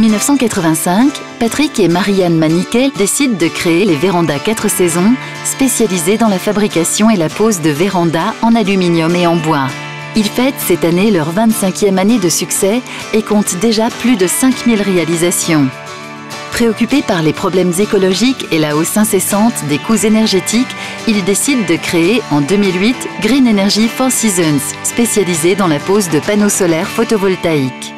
1985, Patrick et Marianne Maniquet décident de créer les vérandas 4 saisons, spécialisées dans la fabrication et la pose de vérandas en aluminium et en bois. Ils fêtent cette année leur 25e année de succès et comptent déjà plus de 5000 réalisations. Préoccupés par les problèmes écologiques et la hausse incessante des coûts énergétiques, ils décident de créer en 2008 Green Energy 4 Seasons, spécialisée dans la pose de panneaux solaires photovoltaïques.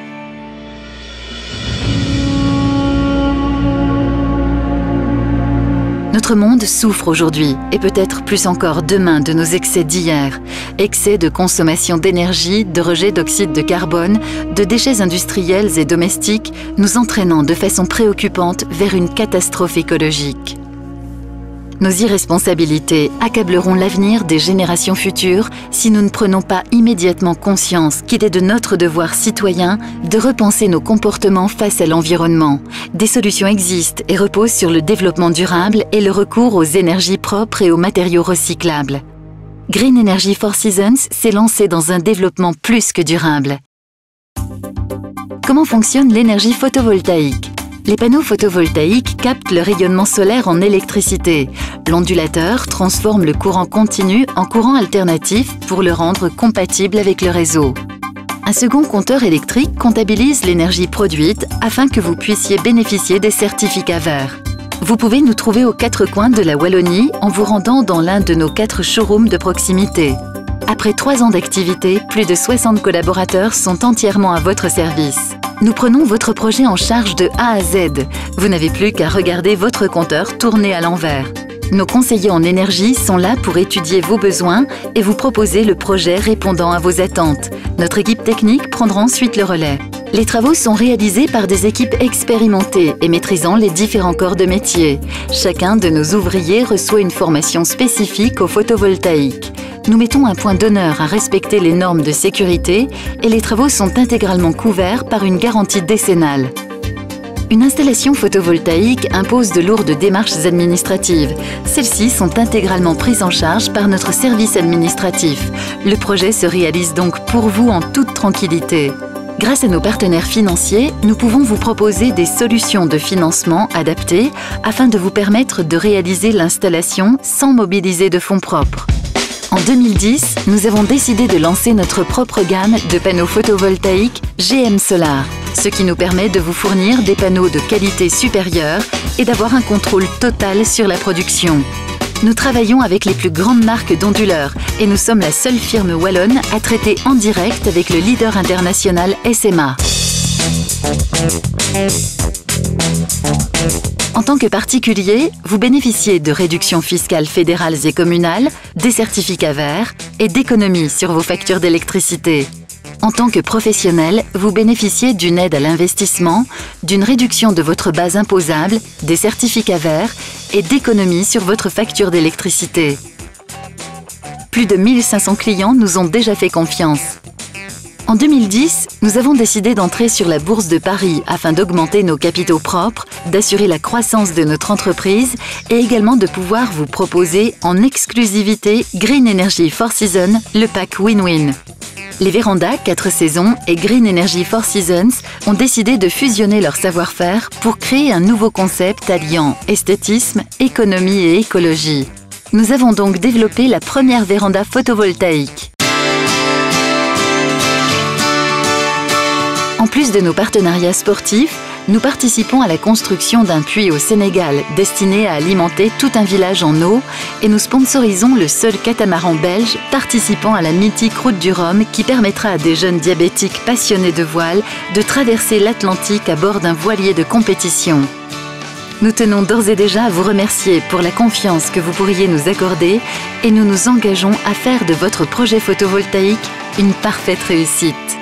Notre monde souffre aujourd'hui, et peut-être plus encore demain, de nos excès d'hier. Excès de consommation d'énergie, de rejet d'oxyde de carbone, de déchets industriels et domestiques, nous entraînant de façon préoccupante vers une catastrophe écologique. Nos irresponsabilités accableront l'avenir des générations futures si nous ne prenons pas immédiatement conscience qu'il est de notre devoir citoyen de repenser nos comportements face à l'environnement. Des solutions existent et reposent sur le développement durable et le recours aux énergies propres et aux matériaux recyclables. Green Energy 4 Seasons s'est lancé dans un développement plus que durable. Comment fonctionne l'énergie photovoltaïque ? Les panneaux photovoltaïques captent le rayonnement solaire en électricité. L'ondulateur transforme le courant continu en courant alternatif pour le rendre compatible avec le réseau. Un second compteur électrique comptabilise l'énergie produite afin que vous puissiez bénéficier des certificats verts. Vous pouvez nous trouver aux 4 coins de la Wallonie en vous rendant dans l'un de nos 4 showrooms de proximité. Après 3 ans d'activité, plus de 60 collaborateurs sont entièrement à votre service. Nous prenons votre projet en charge de A à Z. Vous n'avez plus qu'à regarder votre compteur tourner à l'envers. Nos conseillers en énergie sont là pour étudier vos besoins et vous proposer le projet répondant à vos attentes. Notre équipe technique prendra ensuite le relais. Les travaux sont réalisés par des équipes expérimentées et maîtrisant les différents corps de métier. Chacun de nos ouvriers reçoit une formation spécifique au photovoltaïque. Nous mettons un point d'honneur à respecter les normes de sécurité et les travaux sont intégralement couverts par une garantie décennale. Une installation photovoltaïque impose de lourdes démarches administratives. Celles-ci sont intégralement prises en charge par notre service administratif. Le projet se réalise donc pour vous en toute tranquillité. Grâce à nos partenaires financiers, nous pouvons vous proposer des solutions de financement adaptées afin de vous permettre de réaliser l'installation sans mobiliser de fonds propres. En 2010, nous avons décidé de lancer notre propre gamme de panneaux photovoltaïques GM Solar, ce qui nous permet de vous fournir des panneaux de qualité supérieure et d'avoir un contrôle total sur la production. Nous travaillons avec les plus grandes marques d'onduleurs et nous sommes la seule firme wallonne à traiter en direct avec le leader international SMA. En tant que particulier, vous bénéficiez de réductions fiscales fédérales et communales, des certificats verts et d'économies sur vos factures d'électricité. En tant que professionnel, vous bénéficiez d'une aide à l'investissement, d'une réduction de votre base imposable, des certificats verts et d'économies sur votre facture d'électricité. Plus de 1500 clients nous ont déjà fait confiance. En 2010, nous avons décidé d'entrer sur la Bourse de Paris afin d'augmenter nos capitaux propres, d'assurer la croissance de notre entreprise et également de pouvoir vous proposer en exclusivité Green Energy 4 Seasons, le pack Win-Win. Les vérandas 4 saisons et Green Energy 4 Seasons ont décidé de fusionner leur savoir-faire pour créer un nouveau concept alliant esthétisme, économie et écologie. Nous avons donc développé la première véranda photovoltaïque. En plus de nos partenariats sportifs, nous participons à la construction d'un puits au Sénégal destiné à alimenter tout un village en eau et nous sponsorisons le seul catamaran belge participant à la mythique route du Rhum qui permettra à des jeunes diabétiques passionnés de voile de traverser l'Atlantique à bord d'un voilier de compétition. Nous tenons d'ores et déjà à vous remercier pour la confiance que vous pourriez nous accorder et nous nous engageons à faire de votre projet photovoltaïque une parfaite réussite.